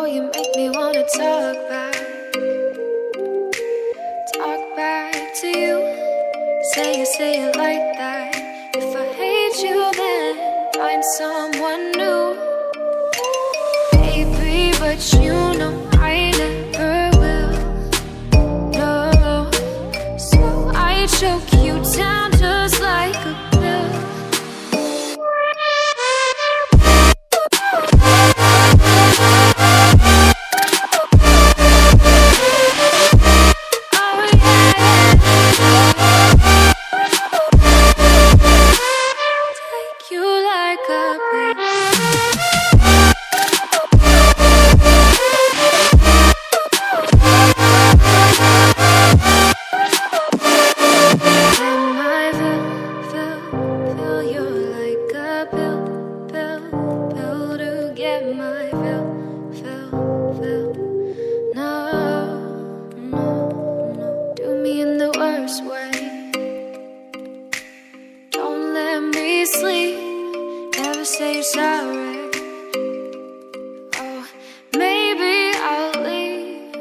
Oh, you make me wanna talk back to you. Say it like that. If I hate you, then find someone new. Baby, but you know I never will. No, so I choke you down just like a pill. Sleep, never say you're sorry. Oh, maybe I'll leave,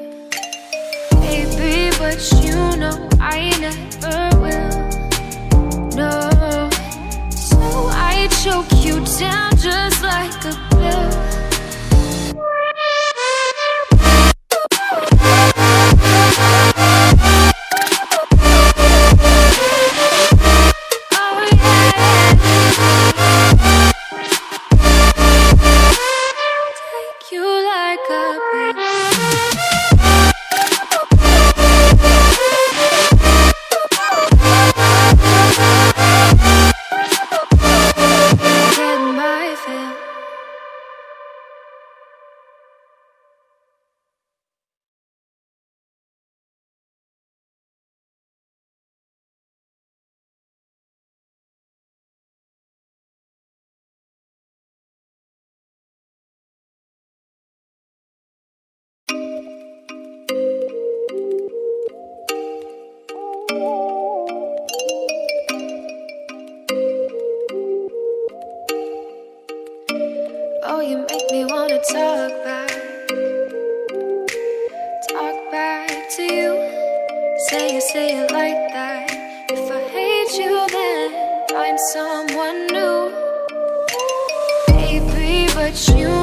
baby, but you know I never will. No, so I choke you down just like a pill. Oh, you make me wanna talk back to you. Say it like that. If I hate you, then find someone new. Baby, but you